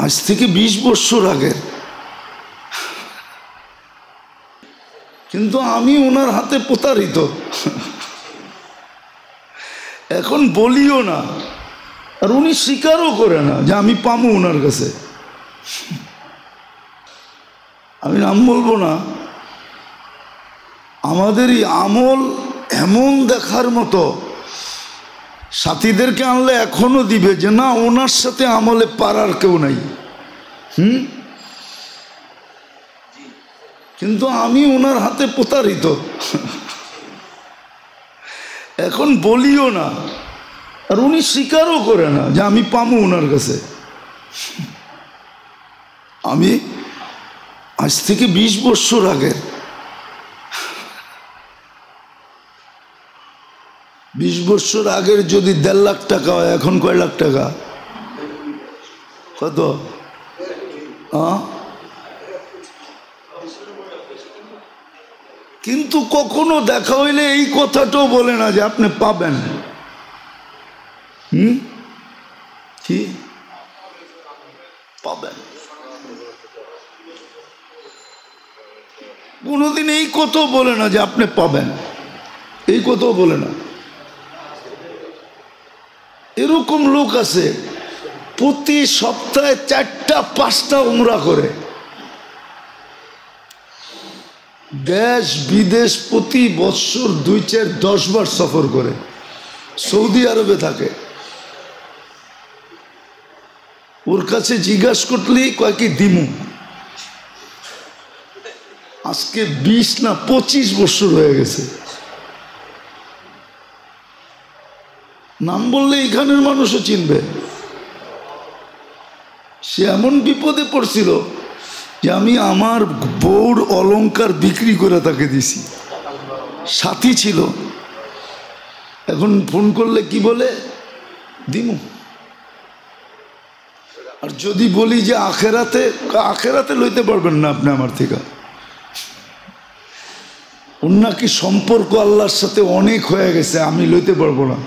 আজ থেকে 20 বছর আগের, কিন্তু আমি ওনার হাতে প্রতারিত। এখন বলিও না, আর উনি স্বীকারও করে না যে আমি পামু ওনার কাছে। আমি নাম বলবো না। আমাদের এই আমল এমন দেখার মতো, সাথীদেরকে আনলে এখনো দিবে যে না ওনার সাথে আমলে পারার কেউ নাই। কিন্তু আমি ওনার হাতে প্রতারিত। এখন বলিও না, আর উনি স্বীকারও করে না যে আমি পামু ওনার কাছে। আমি আজ থেকে 20 বছর আগের, 20 বছর আগের যদি 1.5 লাখ টাকা হয়, এখন কয় লাখ টাকা? কত? কিন্তু কখনো দেখা হইলে এই কথাটাও বলে না যে আপনি পাবেন। কি পাবেন? কোনোদিন এই কথাও বলে না যে আপনি পাবেন, এই কথাও বলে না। এরকম লোক আছে প্রতি সপ্তাহে 4টা-5টা উমরা করে, দেশ বিদেশ প্রতি বছর 2-4-10 বার সফর করে, সৌদি আরবে থাকে। ওর কাছে জিজ্ঞাসা করলেই কয় কি দিমু। আজকে 20 না 25 বছর হয়ে গেছে। নাম বললে এখানের মানুষও চিনবে। সে এমন বিপদে পড়ছিল যে আমি আমার বউর অলংকার বিক্রি করে তাকে দিছি। সাথী ছিল। এখন ফোন করলে কি বলে? দিমু। আর যদি বলি যে আখেরাতে, আখেরাতে লইতে পারবেন না আপনি আমার থেকে। ওর নাকি সম্পর্ক আল্লাহর সাথে অনেক হয়ে গেছে, আমি লইতে পারবো না।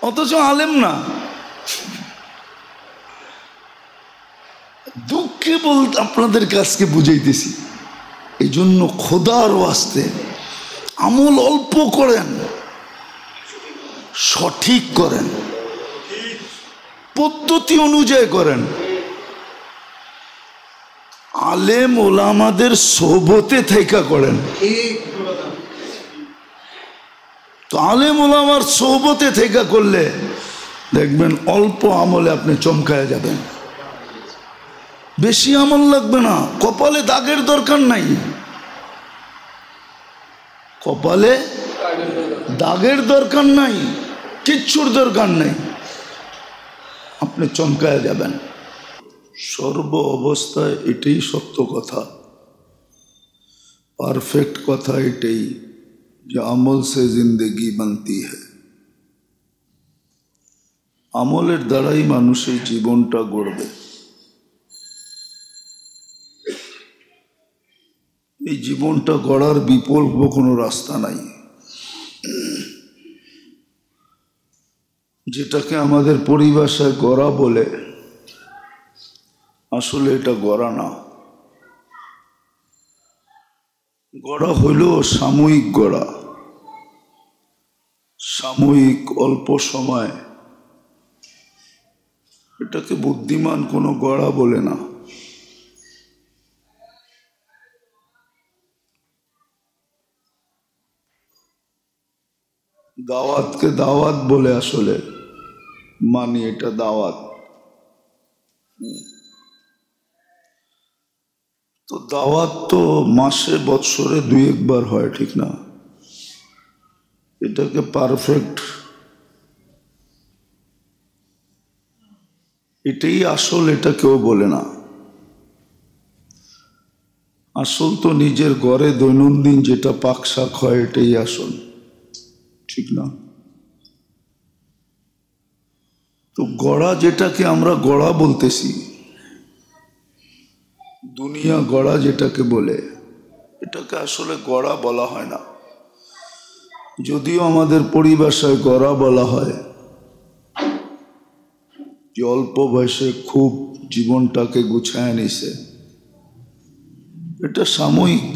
অথচ আলেম না। দুঃখে বলতে আপনাদের কাছকে বুঝাইতেছি। এই জন্য খোদার ওয়াস্তে আমল অল্প করেন, সঠিক করেন, পদ্ধতি অনুযায়ী করেন। আলেম ওলামাদের সোহবতে থেকে করেন। তো আলেম ওলামার সোহবতে থেকে করলে দেখবেন অল্প আমলে আপনি চমকায় যাবেন। বেশি আমল লাগবে না, কপালে দাগের দরকার নাই। কপালে দাগের দরকার নাই, কিচ্ছুর দরকার নাই, আপনি চমকায় যাবেন। সর্ব অবস্থায় এটাই সত্য কথা, পারফেক্ট কথা এটাই যে আমল সে জিন্দেগি বানতি হ্যায়। আমলের দ্বারাই মানুষের জীবনটা গড়বে। এই জীবনটা গড়ার বিকল্প কোনো রাস্তা নাই। যেটাকে আমাদের পরিভাষায় গড়া বলে, আসলে এটা গড়া না। গড়া হইল সাময়িক গড়া, সাময়িক অল্প সময়। এটাকে বুদ্ধিমান কোনো গড়া বলে না। দাওয়াতকে দাওয়াত বলে আসলে মানি, এটা দাওয়াত। তো দাওয়াত তো মাসে বৎসরে 2-1 বার হয়, ঠিক না? এটাকে পারফেক্ট, এটাই আসল, এটা কেউ বলে না। আসল তো নিজের ঘরে দৈনন্দিন যেটা পাক শাক হয়, এটাই আসল, ঠিক না? তো গড়া, যেটাকে আমরা গড়া বলতেছি, দুনিয়া গড়া যেটাকে বলে, এটাকে আসলে গড়া বলা হয় না। যদিও আমাদের পরিভাষায় গড়া বলা হয়, যে অল্প বয়সে খুব জীবনটাকে গুছায় নিছে, এটা সাময়িক,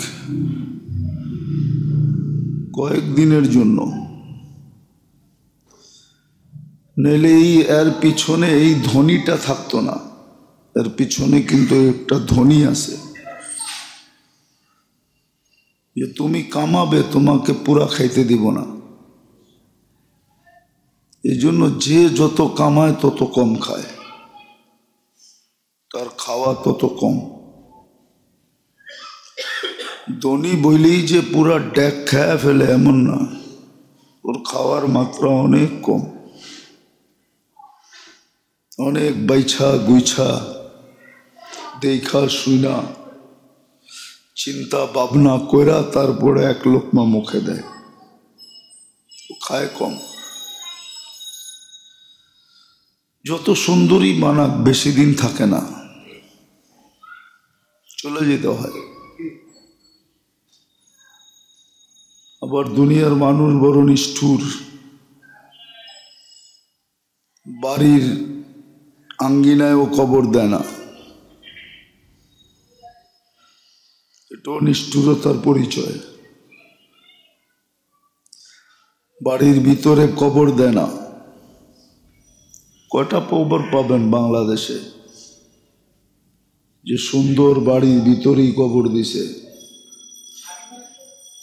কয়েকদিনের জন্য। নইলে এর পিছনে এই ধনীটা থাকতো না। এর পিছনে কিন্তু একটা ধনী আছে, যে তুমি কামাবে, তোমাকে পুরা খাইতে দিব না। এই জন্য যে যত কামায় তত কম খায়, তার খাওয়া তত কম। ধনী বইলেই যে পুরা ড্যাক খায় ফেলে এমন না, ওর খাওয়ার মাত্রা অনেক কম। অনেক বাইছা গুইছা দেখা শুইনা চিন্তা ভাবনা কইরা তারপরে এক লোকমা মুখে দেয়, খায় কম। যত সুন্দরী বানাক বেশি দিন থাকে না, চলে যেতে হয়। আবার দুনিয়ার মানুষ বড় নিষ্ঠুর, বাড়ির আঙ্গিনায়ও কবর দেয় না। এটাও নিষ্ঠুরতার পরিচয়। বাড়ির ভিতরে কবর দেয় না। কয়টা কবর পাবেন বাংলাদেশে যে সুন্দর বাড়ির ভিতরেই কবর দিছে,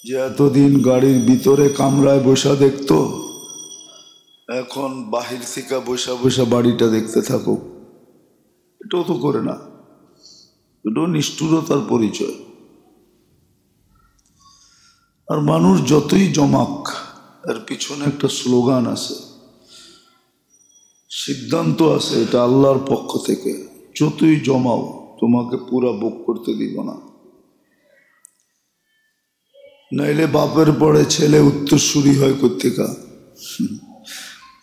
যে এতদিন গাড়ির ভিতরে কামরায় বসা দেখতো, এখন বাহির থেকে বসা বসা বাড়িটা দেখতে থাকুক। এটাও তো করে না। এটাও নিষ্ঠুরতার পরিচয়। আর মানুষ যতই জমাক, এর পিছনে একটা স্লোগান আছে, সিদ্ধান্ত আছে, এটা আল্লাহর পক্ষ থেকে, যতই জমাও তোমাকে পুরা ভোগ করতে দিব না। নাইলে বাপের পরে ছেলে উত্তরসূরি হয় কোত্থেকা।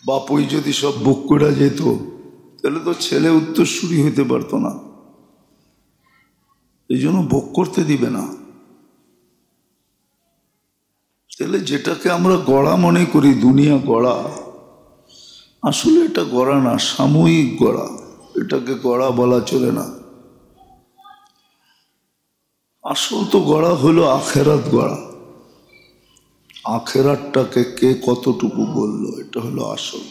বাপই যদি সব ভোগ করে যেত, তাহলে তো ছেলে উত্তরসূরি হইতে পারতো না। এই জন্য ভোগ করতে দিবে না। তাহলে যেটাকে আমরা গড়া মনে করি, দুনিয়া গড়া, আসলে এটা গড়া না, সাময়িক গড়া। এটাকে গড়া বলা চলে না। আসল তো গড়া হলো আখেরাত গড়া। আখেরাতটাকে কে কতটুকু বললো, এটা হলো আসল।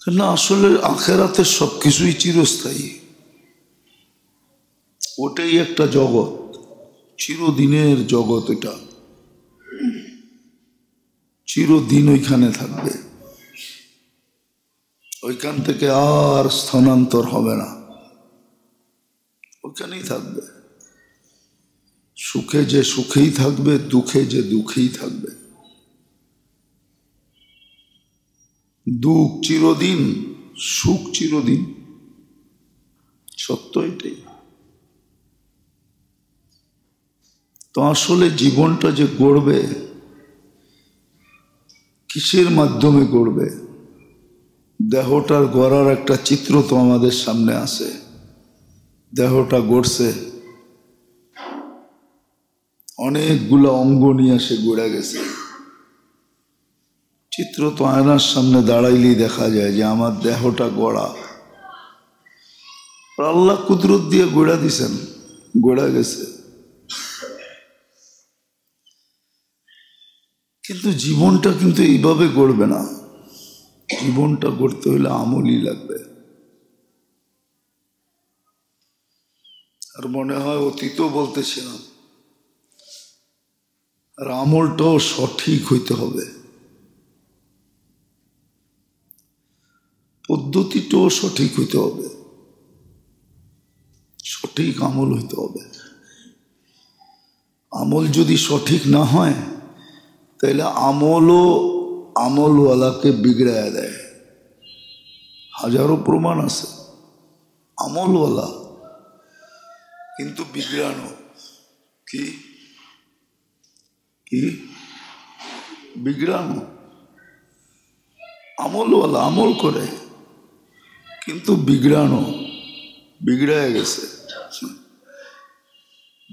না, আসলে আখেরাতের সবকিছুই চিরস্থায়ী। ওটাই একটা জগৎ, চিরদিনের জগৎ। এটা চিরদিন ওইখানে থাকবে, ওইখান থেকে আর স্থানান্তর হবে না, ওইখানেই থাকবে। সুখে যে সুখেই থাকবে, দুঃখে যে দুঃখেই থাকবে। দুঃখ চিরদিন, সুখ চিরদিন, সত্য এটাই। তো আসলে জীবনটা যে গড়বে, কিসের মাধ্যমে গড়বে? দেহটার গড়ার একটা চিত্র তো আমাদের সামনে আছে। দেহটা গড়ছে, অনেকগুলো অঙ্গ নিয়ে সে গড়ে গেছে। চিত্র তো আয়নার সামনে দাঁড়াইলেই দেখা যায় যে আমার দেহটা গড়া। আল্লাহ কুদরত দিয়ে গড়া দিছেন, গড়া গেছে। কিন্তু জীবনটা কিন্তু এইভাবে গড়বে না। জীবনটা গড়তে হলে আমলই লাগবে। আর মনে হয় অতীতও বলতেছিলাম, আর আমলটাও সঠিক হইতে হবে, পদ্ধতিটাও সঠিক হইতে হবে, সঠিক আমল হইতে হবে। আমল যদি সঠিক না হয়, তাহলে আমলও আমলওয়ালাকে বিগড়ায় দেয়। হাজারো প্রমাণ আছে আমলওয়ালা কিন্তু বিগড়ানো। কি কি বিগড়ানো? আমলওয়ালা আমল করে কিন্তু বিগড়ানো, বিগড়ায় গেছে,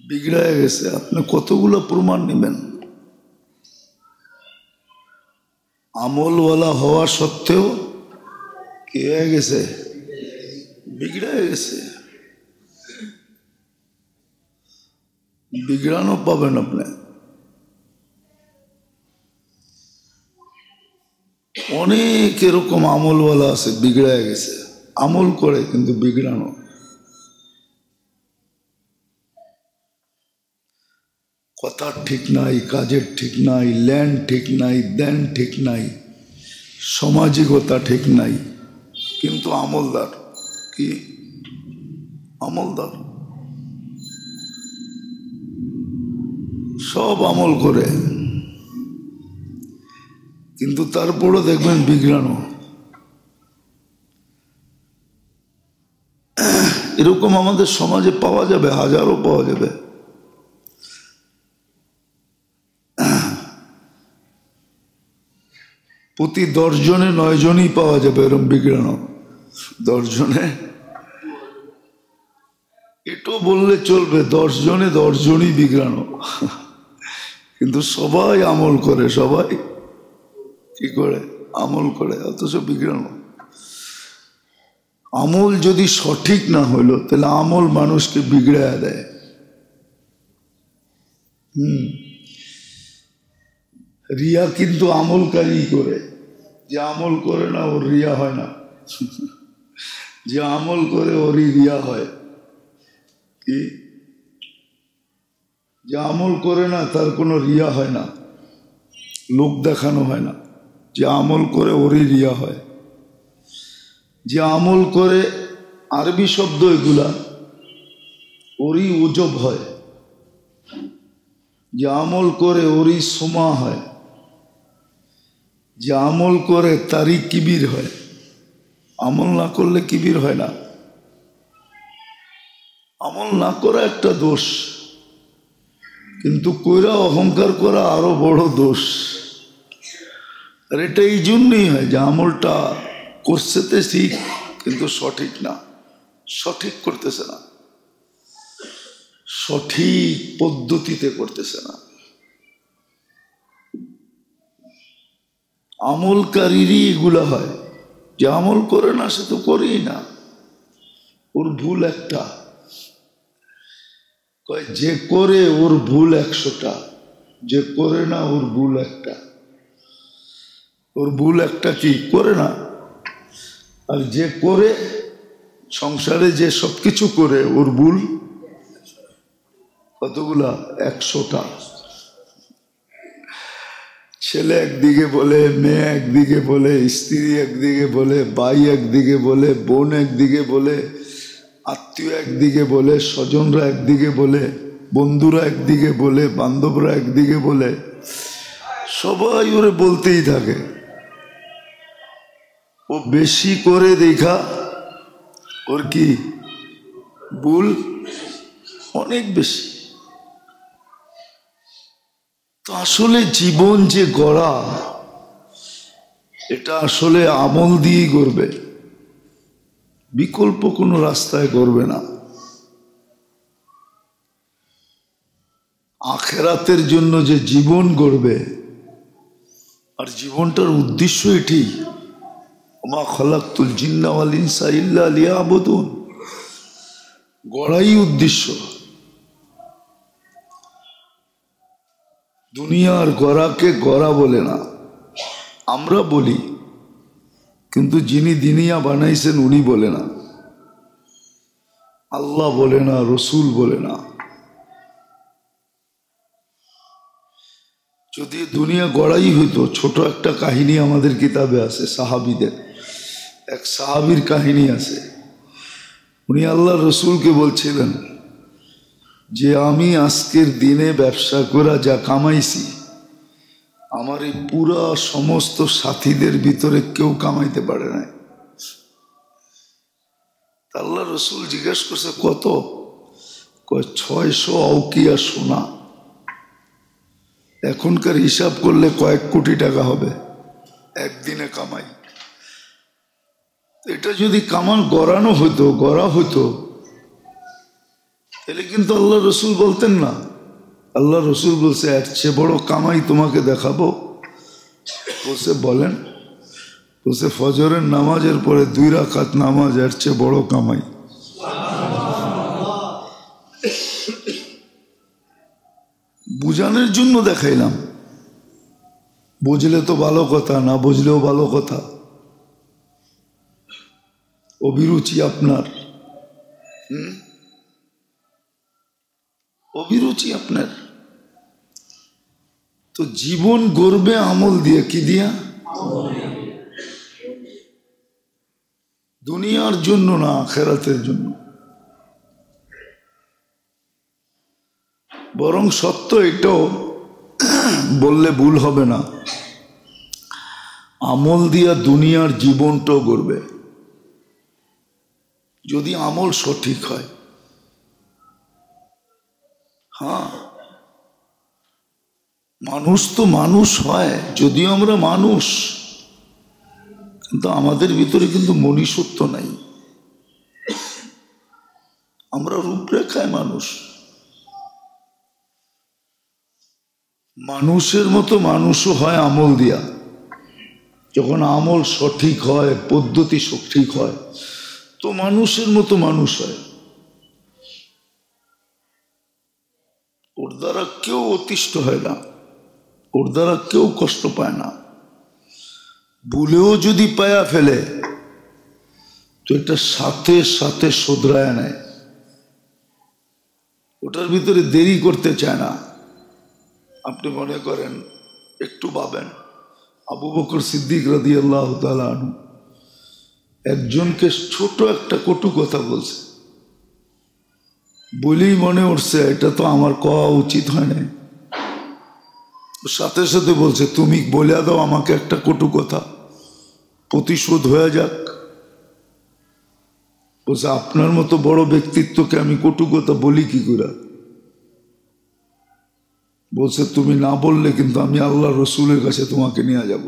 বিগড়ায় গেছে। আপনি কতগুলো প্রমাণ নেবেন? আমলওয়ালা হওয়া সত্ত্বেও কি হয়ে গেছে? বিগড়ে গেছে। বিগড়ানো পাবেন আপনি। অনেক এরকম আমলওয়ালা আছে বিগড়ে গেছে, আমল করে কিন্তু বিগড়ানো। কথার ঠিক নাই, কাজের ঠিক নাই, ল্যান্ড ঠিক নাই, দেন ঠিক নাই, সামাজিকতা ঠিক নাই, কিন্তু আমলদার। কি আমলদার? সব আমল করে, কিন্তু তারপরও দেখবেন বিগড়ানো। এরকম আমাদের সমাজে পাওয়া যাবে, হাজারো পাওয়া যাবে। প্রতি 10 জনে 9 জনই পাওয়া যাবে এরকম বিগড়ানো। 10 জনে, এটাও বললে চলবে, 10 জনে 10 জনই বিগড়ানো। কিন্তু সবাই আমল করে, সবাই কি করে? আমল করে, অথচ বিগড়ানো। আমল যদি সঠিক না হইল তাহলে আমল মানুষকে বিগড়ায় দেয়। রিয়া কিন্তু আমলকারী করে, যে আমল করে না ওর রিয়া হয় না, যে আমল করে ওরই রিয়া হয়। কি? যে আমল করে না তার কোনো রিয়া হয় না, লোক দেখানো হয় না। যে আমল করে ওরই রিয়া হয়। যে আমল করে, আরবি শব্দ এগুলা, ওরই উজব হয়। যে আমল করে ওরই সোমা হয়। যে আমল করে তারই কিবির হয়। আমল না করলে কিবির হয় না। আমল না করা একটা দোষ, কিন্তু কইরা অহংকার করা আরো বড় দোষ। আর এটা এই জন্যই হয় যে আমলটা করছে তো ঠিক, কিন্তু সঠিক না, সঠিক করতেছে না, সঠিক পদ্ধতিতে করতেছে না। আমলকারীরই এগুলা হয়। যে আমল করে না সে তো করেই না, ওর ভুল একটা। যে করে ওর ভুল 100টা, যে করে না ওর ভুল একটা। ওর ভুল একটা কি? করে না। আর যে করে, সংসারে যে সবকিছু করে, ওর ভুল কতগুলা? 100টা। ছেলে একদিকে বলে, মেয়ে একদিকে বলে, স্ত্রী একদিকে বলে, ভাই একদিকে বলে, বোন একদিকে বলে, আত্মীয় একদিকে বলে, স্বজনরা একদিকে বলে, বন্ধুরা একদিকে বলে, বান্ধবরা একদিকে বলে, সবাই ওরে বলতেই থাকে। ও বেশি করে দেখা ওর কি ভুল অনেক বেশি। তো আসলে জীবন যে গড়া, এটা আসলে আমল দিয়েই গড়বে, বিকল্প কোনো রাস্তায় গড়বে না। আখেরাতের জন্য যে জীবন গড়বে, আর জীবনটার উদ্দেশ্য এটি, ওমা খালাকতুল জিন্না ওয়াল ইনসা ইল্লা লিয়াবুদুন, গড়াই উদ্দেশ্য। দুনিয়ার গড়াকে গড়া বলে না, আমরা বলি, কিন্তু যিনি দুনিয়া বানাইছেন উনি বলে না, আল্লাহ বলে না, রসুল বলে না। যদি দুনিয়া গড়াই হইতো, ছোট একটা কাহিনী আমাদের কিতাবে আছে সাহাবীদের। এক সাহাবীর কাহিনী আছে। উনি আল্লাহ রসুলকে বলছিলেন যে আমি আজকের দিনে ব্যবসা করে যা কামাইছি, আমার এই পুরা সমস্ত সাথীদের ভিতরে কেউ কামাইতে পারে নাই। আল্লাহ রসুল জিজ্ঞাসা করছে কত? 600 আউকিয়া সোনা। এখনকার হিসাব করলে কয়েক কোটি টাকা হবে একদিনে কামাই। এটা যদি কামান গড়ানো হইতো, গড়া হইতো, তাহলে কিন্তু আল্লাহ রসুল বলতেন না। আল্লাহ রসুল বলছে এর চেয়ে বড় কামাই তোমাকে দেখাবো। বলছে বলেন। বলছে ফজরের নামাজের পরে 2 রাকাত নামাজ এর চেয়ে বড় কামাই। বুঝানোর জন্য দেখাইলাম, বুঝলে তো ভালো কথা, না বুঝলেও ভালো কথা। অভিরুচি আপনার, অভিরুচি আপনার। তো জীবন গড়বে আমল দিয়ে, কি দিয়া? দুনিয়ার জন্য না, আখিরাতের জন্য। বরং সত্য এটাও বললে ভুল হবে না, আমল দিয়া দুনিয়ার জীবনটাও গড়বে, যদি আমল সঠিক হয়। হ্যাঁ, মানুষ তো মানুষ হয়, যদিও আমরা মানুষ, কিন্তু আমাদের ভিতরে কিন্তু মনুষ্যত্ব নাই। আমরা রূপরেখায় মানুষ, মানুষের মতো মানুষও হয় আমল দিয়া। যখন আমল সঠিক হয়, পদ্ধতি সঠিক হয়, তো মানুষের মতো মানুষ হয়। ওর দ্বারা কেউ অতিষ্ঠ হয় না, ওর দ্বারা কেউ কষ্ট পায় না। ভুলেও যদি পায়া ফেলে তো এটা সাথে সাথে শোধরায় নেয়, ওটার ভিতরে দেরি করতে চায় না। আপনি মনে করেন, একটু ভাবেন, আবু বকর সিদ্দিক রাদিয়াল্লাহু তাআলা আনহু একজনকে ছোট একটা কটু কথা বলছে, বলেই মনে উঠছে এটা তো আমার কওয়া উচিত হয় না। সাথে সাথে বলছে, তুমি বলে দাও আমাকে একটা কটু কথা, প্রতিশোধ হয়ে যাক। বলছে, আপনার মতো বড় ব্যক্তিত্বকে আমি কটু কথা বলি কি করে? বলছে, তুমি না বললে কিন্তু আমি আল্লাহ রসুলের কাছে তোমাকে নিয়ে যাব।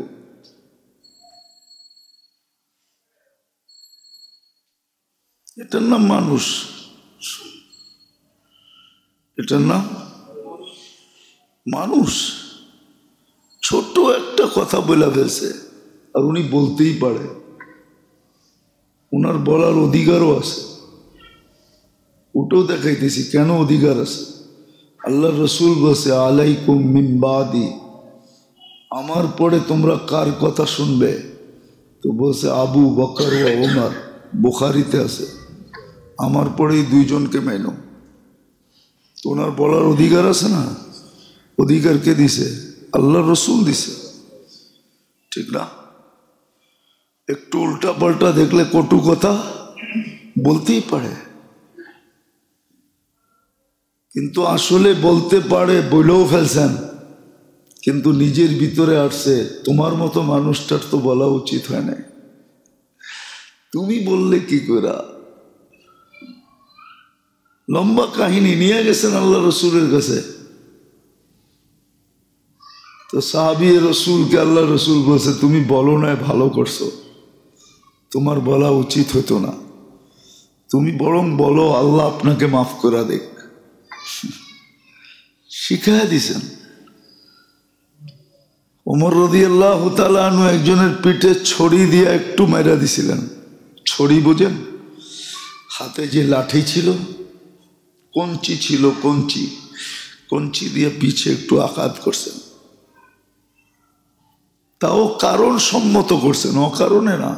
এটার নাম মানুষ, এটার নাম মানুষ। ছোট একটা কথা বলে ফেলছে, আর উনি বলতেই পারে, ওনার বলার অধিকারও আছে। ওটাও দেখাইতেছি কেন অধিকার আছে। আল্লাহ রসুল বলছে, আলাইকুম মিন বাদি, আমার পরে তোমরা কার কথা শুনবে? তো বলছে, আবু বকর ও ওমর, বুখারীতে আছে, আমার পরেই 2 জনকে মেনো। তো ওনার বলার অধিকার আছে না? অধিকার কে দিছে? আল্লাহ রসুল দিছে, ঠিক না? একটু উল্টা পাল্টা দেখলে কটু কথা বলতেই পারে, কিন্তু আসলে বলতে পারে, বলেও ফেলছেন, কিন্তু নিজের ভিতরে আসছে তোমার মতো মানুষটার তো বলা উচিত হয় না, তুমি বললে কি করে? লম্বা কাহিনী নিয়ে গেছেন আল্লাহ রসুলের কাছে। তো সাহাবী রসুলকে আল্লাহ রসুল বলছে, তুমি বলো না, ভালো করছো, তোমার বলা উচিত হতো না, তুমি বরং বলো আল্লাহ আপনাকে মাফ করে দেখ। শিখাইয়া দিছেন। ওমর রাদিয়াল্লাহু তাআলা আনহু একজনের পিঠে ছড়ি দিয়ে একটু মেরা দিছিলেন। ছড়ি বোঝেন? হাতে যে লাঠি ছিল, কঞ্চি ছিল, কঞ্চি দিয়ে পিছে একটু আঘাত করছেন, তাও কারণ সম্মত করছেন, অকারণে না।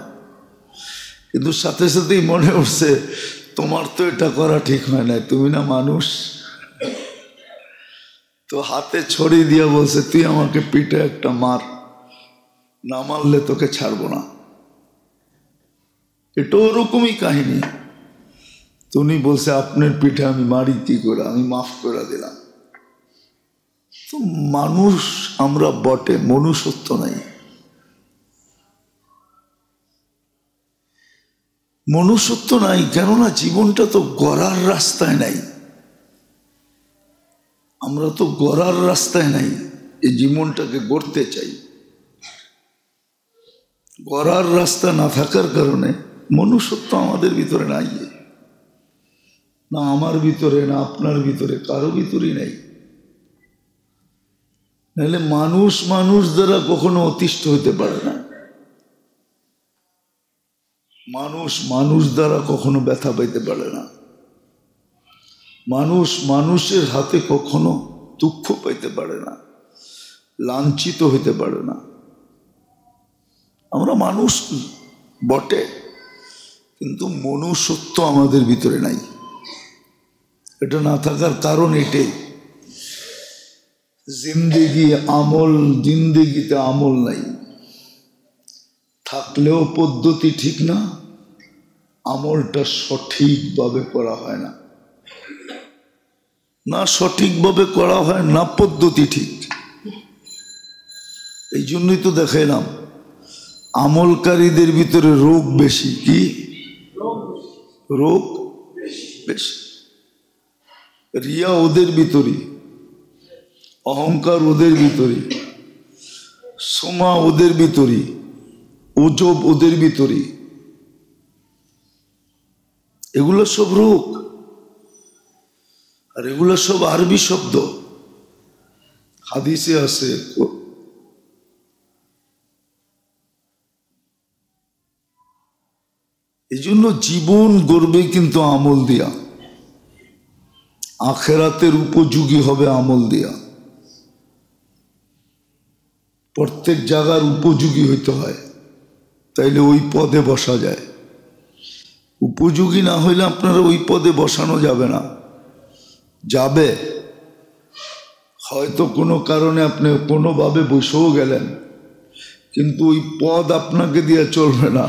কিন্তু সাথে সাথেই মনে উঠছে, তোমার তো এটা করা ঠিক হয় না, তুমি না মানুষ। তো হাতে ছড়ি দিয়ে বলছে, তুই আমাকে পিঠে একটা মার, না মারলে তোকে ছাড়বো না। এটা ওরকমই কাহিনী। তুমি বলছে, আপনার পিঠে আমি মারি কি করে, আমি মাফ করে দিলাম। তো মানুষ আমরা বটে, মনুষ্যত্ব নাই। মনুষ্যত্ব নাই, কেননা জীবনটা তো গড়ার রাস্তায় নাই। আমরা তো গড়ার রাস্তায় নাই, এই জীবনটাকে গড়তে চাই। গড়ার রাস্তা না থাকার কারণে মনুষ্যত্ব আমাদের ভিতরে নাই, না আমার ভিতরে, না আপনার ভিতরে, কারো ভিতরেই নাই। নাহলে মানুষ দ্বারা কখনো অতিষ্ঠ হতে পারে না। মানুষ মানুষ দ্বারা কখনো ব্যথা পাইতে পারে না, মানুষ মানুষের হাতে কখনো দুঃখ পাইতে পারে না, লাঞ্ছিত হইতে পারে না। আমরা মানুষ বটে, কিন্তু মনুষ্যত্ব আমাদের ভিতরে নাই। এটা না থাকার কারণ এটাই, জিন্দেগিতে আমল নাই। থাকলেও পদ্ধতি ঠিক না, আমলটা সঠিকভাবে করা হয় না, না সঠিকভাবে করা হয় না পদ্ধতি ঠিক। এই জন্যই তো দেখাইলাম আমলকারীদের ভিতরে রোগ বেশি। কি রোগ বেশি? রিয়া ওদের ভিতরে, অহংকার ওদের ভিতরে, সোমা ওদের ভিতরে, ওজব ওদের ভিতরে। এগুলো সব রোগ, আর এগুলো সব আরবি শব্দ, হাদিসে আছে। এই জন্য জীবন গড়বে কিন্তু আমল দিয়া, আখেরাতের উপযোগী হবে আমল দিয়া। প্রত্যেক জায়গার উপযোগী হইতে হয়, তাইলে ওই পদে বসা যায়। উপযোগী না হইলে আপনারা ওই পদে বসানো যাবে না। যাবে হয়তো কোনো কারণে আপনি কোনোভাবে বসেও গেলেন, কিন্তু ওই পদ আপনাকে দিয়ে চলবে না,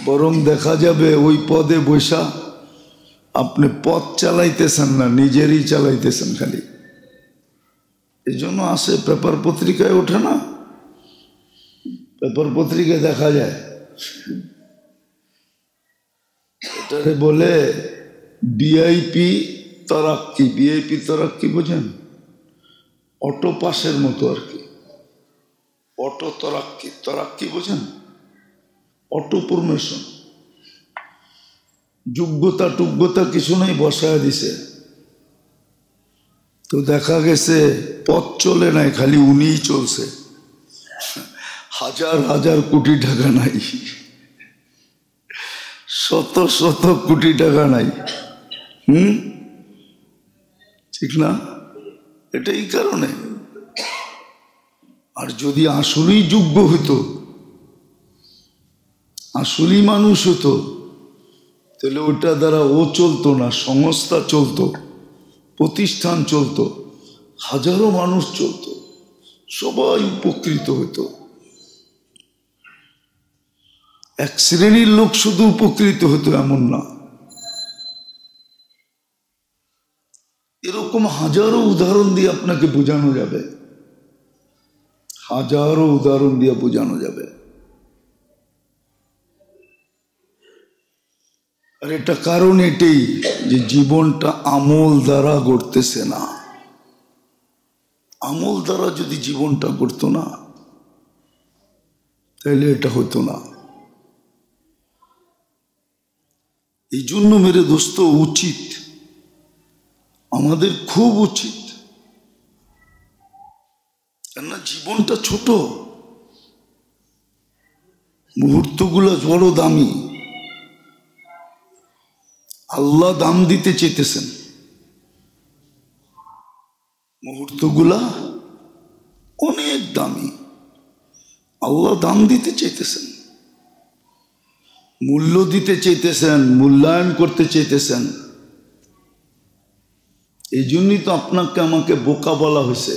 বরং দেখা যাবে ওই পদে বসা আপনি পথ চালাইতেছেন না, নিজেরই চালাইতেছেন খালি। এই জন্য আসে, পেপার পত্রিকায় ওঠে না, পেপার পত্রিকায় দেখা যায়, এটারে বলে ভিআইপি তরাক্কি। ভিআইপি তরাক্কি বোঝেন? অটো পাসের মতো আর কি, অটো তরাক্কি। তরাক্কি বোঝেন? Auto promotion. যোগ্যতা কিছু নাই, বসায় দিছে। তো দেখা গেছে পথ চলে নাই, খালি উনিই চলছে। হাজার হাজার কোটি টাকা নাই, শত শত কোটি টাকা নাই। ঠিক না? এটাই কারণে। আর যদি আসলেই যোগ্য হইতো, আসলেই মানুষ হতো, তাহলে ওটা দ্বারা ও চলতো না, সংস্থা চলতো, প্রতিষ্ঠান চলতো, হাজারো মানুষ চলতো, সবাই উপকৃত হতো। এক শ্রেণীর লোক শুধু উপকৃত হতো এমন না, এরকম হাজারো উদাহরণ দিয়ে আপনাকে বোঝানো যাবে, হাজারো উদাহরণ দিয়ে বোঝানো যাবে। আর এটা কারণ এটাই যে জীবনটা আমল দ্বারা গড়তেছে না। আমল দ্বারা যদি জীবনটা গড়তো না, তাহলে এটা হতো না। এই জন্য মেরে দোস্ত, উচিত, আমাদের খুব উচিত, কেননা জীবনটা ছোট, মুহূর্তগুলো বড় দামি। আল্লাহ দাম দিতে চেয়েছেন, মুহূর্তগুলা অনেক দামি, আল্লাহ দাম দিতে চাইতেছেন, মূল্য দিতে চাইতেছেন, মূল্যায়ন করতে চাইতেছেন। এই জন্যই তো আপনাকে আমাকে বোকা বলা হয়েছে,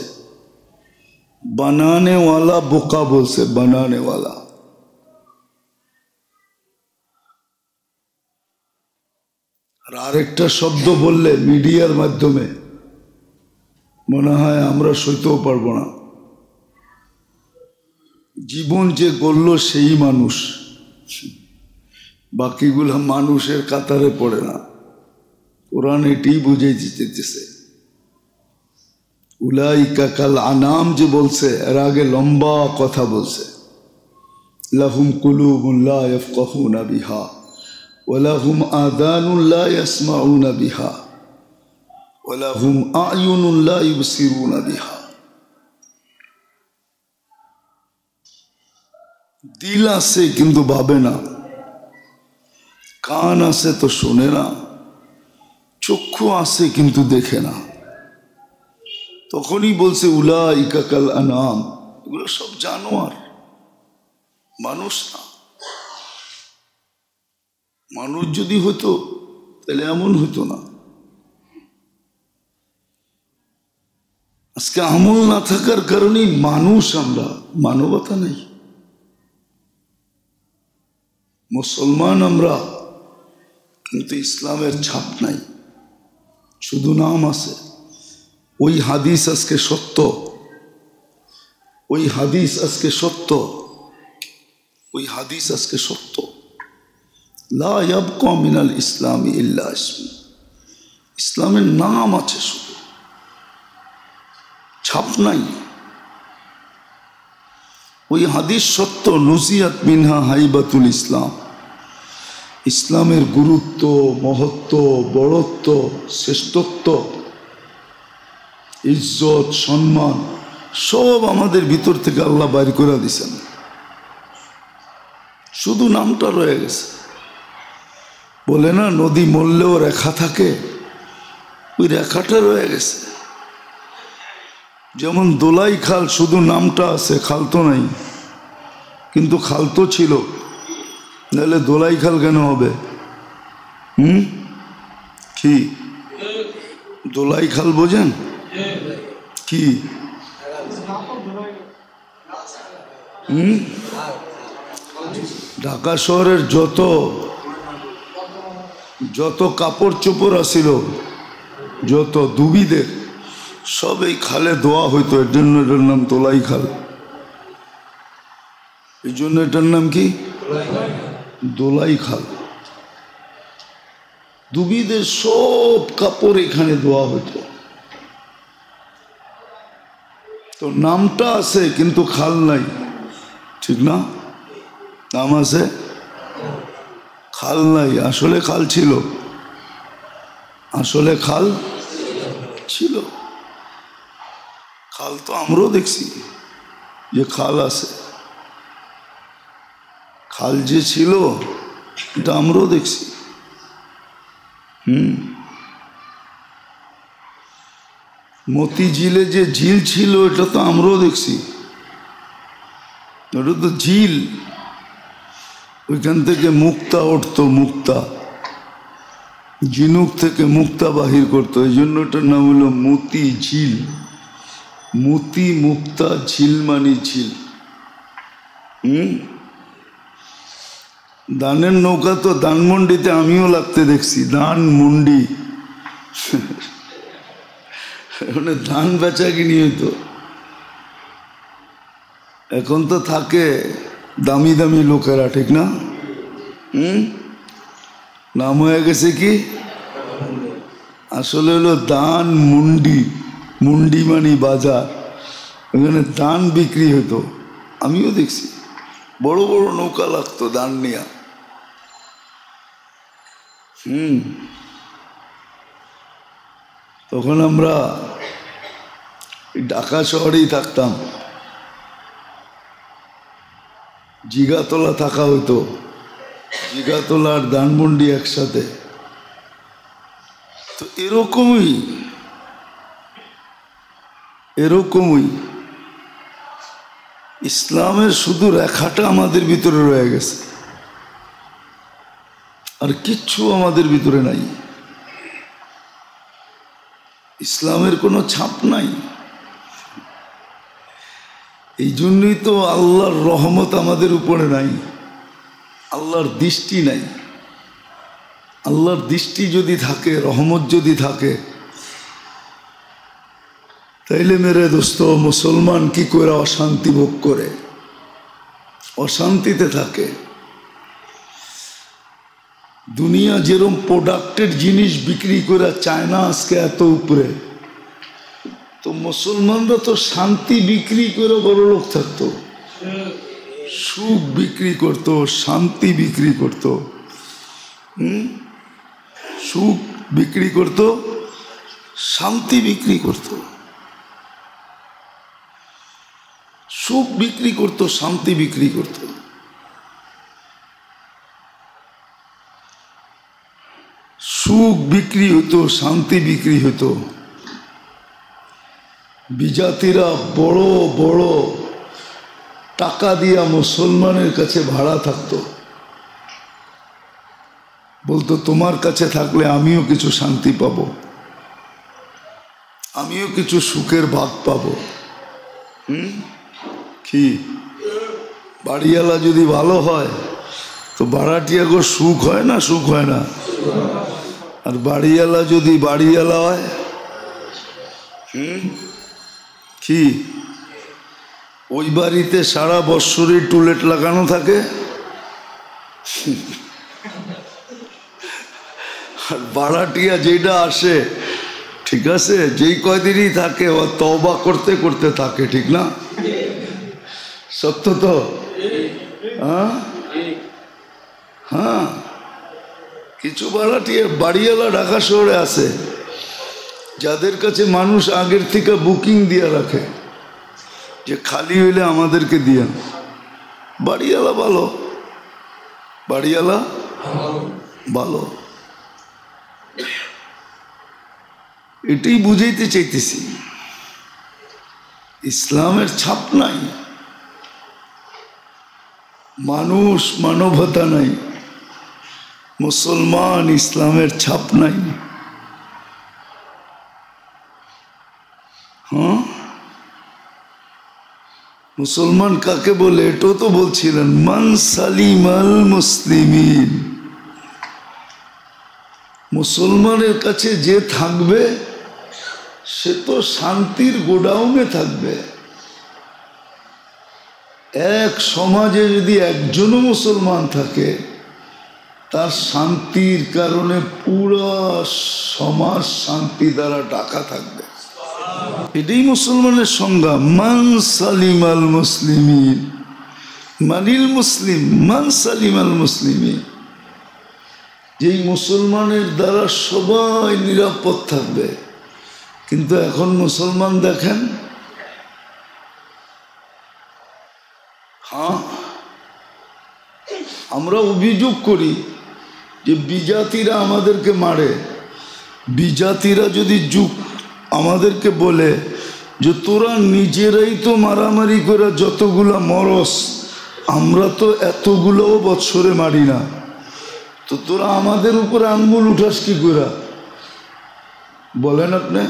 বানানেওয়ালা বোকা বলছে, বানানেওয়ালা। আর আরেকটা শব্দ বললে মিডিয়ার মাধ্যমে মনে হয় আমরা সইতেও পারবো না। জীবন যে গড়ল সেই মানুষ, বাকিগুলা মানুষের কাতারে পড়ে না। কোরআন এটি বুঝাইতে চেয়েছে। উলাইকা কাল আনাম যে বলছে, এর আগে লম্বা কথা বলছে। লাহুম কুলুবুন লা ইয়াফকাহুনা বিহা ওয়া লাহুম আযানুন লা ইয়াসমাউনা বিহা ওয়া লাহুম আ'য়ুনুন লা ইবসিরুনা বিহা। দিল আছে কিন্তু ভাবে না, কান আছে তো শোনে না, চক্ষু আছে কিন্তু দেখে না। তখনই বলছে উলাইকা কাল আনাম, এগুলো সব জানোয়ার, মানুষ না। মানুষ যদি হতো তাহলে এমন হতো না। আজকে আমল না থাকার কারণেই মানুষ, আমরা মানবতা নেই। মুসলমান আমরা, কিন্তু ইসলামের ছাপ নাই, শুধু নাম আছে। ওই হাদিস আজকে সত্য, ওই হাদিস আজকে সত্য, ওই হাদিস আজকে সত্য। লা ইয়াবকা মিনাল ইসলামি ইল্লা ইসম, ইসলামের নাম আছে শুধু, ছাপ নাই। ওই হাদিস সত্য, নুসিয়াত মিনহা হাইবাতুল ইসলাম। ইসলামের গুরুত্ব, মহত্ব, বড়ত্ব, শ্রেষ্ঠত্ব, ইজ্জত, সম্মান সব আমাদের ভিতর থেকে আল্লাহ বাইর করে দিয়েছেন, শুধু নামটা রয়ে গেছে। বলে না নদী মরলেও রেখা থাকে, ওই রেখাটা রয়ে গেছে। যেমন দোলাই খাল, শুধু নামটা আছে, খাল তো নাই, কিন্তু খাল তো ছিল, নাহলে দোলাই খাল কেন হবে? কি দোলাই খাল বোঝেন কি? ঢাকা শহরের যত কাপড় চোপড় আছিল, যত দুবিদের, সব এই খালে ধোয়া হইতো। এর জন্য এটার নাম দোলাই খাল। এই জন্য এটার নাম কি? দোলাই খাল। দুবিদের সব কাপড় এখানে ধোয়া হইতো। তো নামটা আছে কিন্তু খাল নাই, ঠিক না? নাম আছে, খাল নাই। আসলে খাল ছিল, আসলে খাল ছিল। খাল তো আমরাও দেখছি যে খাল আছে, খাল যে ছিল এটা আমরাও দেখছি। মতিঝিলে যে ঝিল ছিল এটা তো আমরাও দেখছি, ওটা তো ঝিল। ওইখান থেকে মুক্তা উঠতো, মুক্তা ঝিনুক থেকে মুক্তা বাহির করতো, এই জন্য ওটার নাম হলো মতি ঝিল। মতি মুক্তা ঝিল মানে ঝিল। দানের নৌকা তো ধানমন্ডিতে আমিও লাগতে দেখছি, ধানমন্ডি, মানে ধান বেচা কিনি হইতো। এখন তো থাকে দামি দামি লোকেরা, ঠিক না? নাম হয়ে গেছে কি? আসলে হলো ধান মুন্ডি, মুন্ডি মানে বাজার। ওখানে ধান বিক্রি হতো, আমিও দেখছি। বড় বড় নৌকা লাগতো ধান নিয়া। তখন আমরা ঢাকা শহরেই থাকতাম, জিগাতলা থাকা হইতো, জিগাতলা আর ধানমন্ডি একসাথে। তো এরকমই ইসলামের শুধু রেখাটা আমাদের ভিতরে রয়ে গেছে, আর কিচ্ছু আমাদের ভিতরে নাই। ইসলামের কোনো ছাপ নাই। এই জন্যই তো আল্লাহর রহমত আমাদের উপরে নাই, আল্লাহর দৃষ্টি নাই। আল্লাহর দৃষ্টি যদি থাকে, রহমত যদি থাকে, তাইলে মেরে দোস্ত মুসলমান কি করে অশান্তি ভোগ করে, অশান্তিতে থাকে। দুনিয়া যেরকম প্রোডাক্টের জিনিস বিক্রি করে চায় না আজকে এত উপরে, তো মুসলমানরা তো শান্তি বিক্রি করে বড় লোক থাকতো, সুখ বিক্রি করতো, শান্তি বিক্রি করতো। সুখ বিক্রি করতো, শান্তি বিক্রি করতো, সুখ বিক্রি করতো, শান্তি বিক্রি করতো। সুখ বিক্রি হতো, শান্তি বিক্রি হতো। বিজাতিরা বড় বড় টাকা দিয়া মুসলমানের কাছে ভাড়া থাকতো, বলতো তোমার কাছে থাকলে আমিও কিছু শান্তি পাবো, আমিও কিছু সুখের ভাগ পাবো। কি বাড়িওয়ালা যদি ভালো হয় তো ভাড়াটিয়াগো সুখ হয় না? সুখ হয় না? আর বাড়িওয়ালা যদি বাড়িওয়ালা হয়, কি ওই বাড়িতে সারা বৎসরই টুলেট লাগানো থাকে, আর ভাড়াটিয়া যেটা আসে, ঠিক আছে, যেই কয়দিনই থাকে ও তওবা করতে করতে থাকে, ঠিক না? সত্য তো? হ্যাঁ হ্যাঁ, কিছু ভাড়াটিয়া বাড়িওয়ালা ঢাকা শহরে আছে যাদের কাছে মানুষ আগের থেকে বুকিং দিয়ে রাখে যে খালি হইলে আমাদেরকে দিয়া। বাড়িওয়ালা ভালো, বাড়িওয়ালা ভালো, এটাই বুঝাইতে চাইতেছি। ইসলামের ছাপ নাই, মানুষ মানবতা নাই, মুসলমান ইসলামের ছাপ নাই। হ্যাঁ, মুসলমান কাকে বলে এটাও তো বলছিলেন, মান সালিমাল মুসলিমিন। মুসলমানের কাছে যে থাকবে সে তো শান্তির গোডাউনে থাকবে। এক সমাজে যদি একজনও মুসলমান থাকে, তার শান্তির কারণে পুরো সমাজ শান্তি দ্বারা ঢাকা থাকবে। এটাই মুসলমানের সংজ্ঞা, মান সালিমাল মুসলিমিন। মানিল মুসলিম মান সালিমাল মুসলিমিন, যেই মুসলমানের দ্বারা সবাই নিরাপদ থাকবে। কিন্তু এখন মুসলমান দেখেন, হ্যাঁ, আমরা অভিযোগ করি যে বিজাতিরা আমাদেরকে মারে। বিজাতিরা যদি আমাদেরকে বলে যে তোরা নিজেরাই তো মারামারি করে যতগুলা মরস, আমরা তো এতগুলোও বৎসরে মারি না, তো তোরা আমাদের উপরে আঙ্গুল উঠাস কি করে? বলেন আপনি,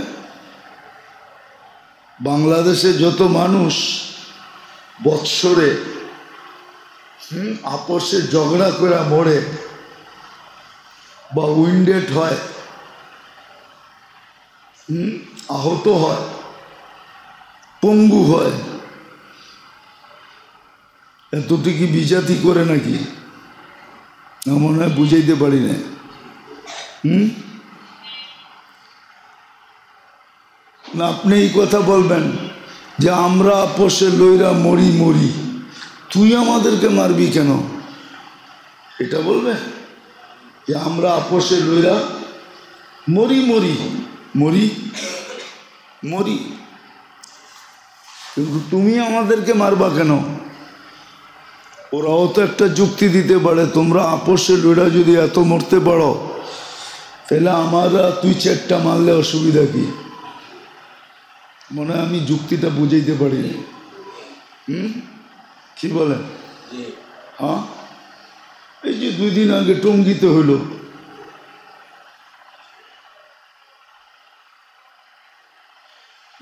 বাংলাদেশে যত মানুষ বৎসরে আপসে ঝগড়া করে মরে বা উইন্ডেড হয়, আহত হয়, পঙ্গু হয়, এতটি কি বিজাতি করে নাকি? না, মনে হয় বুঝাইতে পারি না। না, আপনি এই কথা বলবেন যে আমরা আপোষে লইরা মরি মরি, তুই আমাদেরকে মারবি কেন? এটা বলবে যে আমরা আপোষে লইরা মরি মরি মরি মরি, কিন্তু তুমি আমাদেরকে মারবা কেন? ওরাও তো একটা যুক্তি দিতে পারে, তোমরা আপোষে লইরা যদি এত মরতে পারো, তাহলে আমরা তুই চারটা মারলে অসুবিধা কি? মনে হয় আমি যুক্তিটা বুঝাইতে পারি। কি বলেন? হ্যাঁ, এই যে 2 দিন আগে টঙ্গিতে হইল,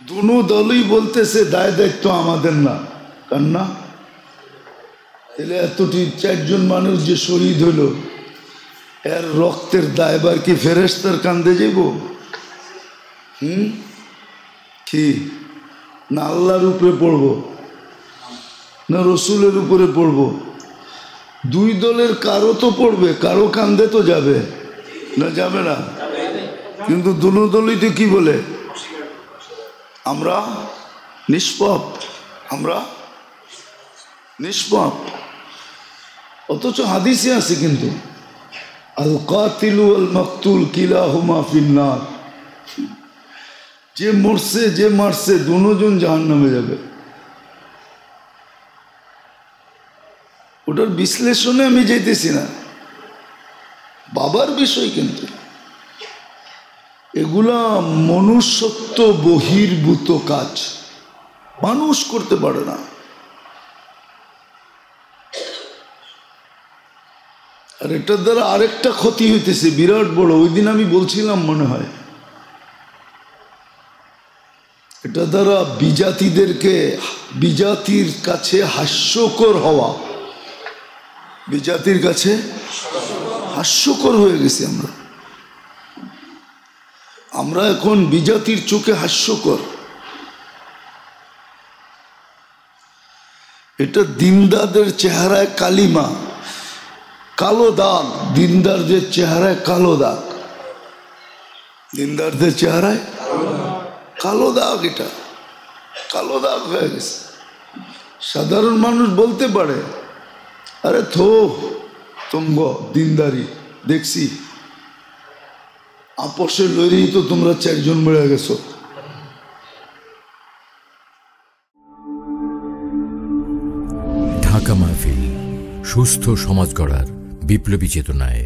দুনো দলই বলতেছে দায় দায়িত্ব আমাদের না, কার না? তাহলে এতটি 4 জন মানুষ যে শহীদ হইল, এর রক্তের দায়বার কি ফেরেশতার কান্দে যাইব? কি না আল্লাহর উপরে পড়ব না রসুলের উপরে পড়ব? 2 দলের কারো তো পড়বে, কারো কান্দে তো যাবে না, যাবে না? কিন্তু দুনো দলই তো কি বলে, আমরা নিষ্পাপ, আমরা নিষ্পাপ। অথচ হাদিসে আছে কিন্তু আল কাতিলু আল মাকতুল কিলাহুমা ফিন্নার, যে মরছে যে মারছে দুজন জাহান্নামে যাবে। ওটার বিশ্লেষণে আমি যাইতেছি না, বাবার বিষয়। কিন্তু এগুলা মনুষ্যত্ব বহির্ভূত কাজ, মানুষ করতে পারে না। আর এটার দ্বারা আরেকটা ক্ষতি হইতেছে বিরাট বড়। ওই দিন আমি বলছিলাম মনে হয়, এটা দ্বারা বিজাতির কাছে হাস্যকর হওয়া, বিজাতির কাছে হাস্যকর হয়ে গেছি আমরা এখন বিজাতির চোখে হাস্যকর। এটা দিনদারদের চেহারায় কালিমা, কালো দাগ। দিনদারদের চেহারায় কালো দাগ, দিনদারদের চেহারায় কালো দাগ। এটা কালো দাগ হয়ে গেছে। সাধারণ মানুষ বলতে পারে, আরে থো তুমগ দিনদারি দেখছি, আপসে লড়েই তো তোমরা 4 জন মরে গেছো। ঢাকা মাহফিল সুস্থ সমাজ গড়ার বিপ্লবী চেতনায়।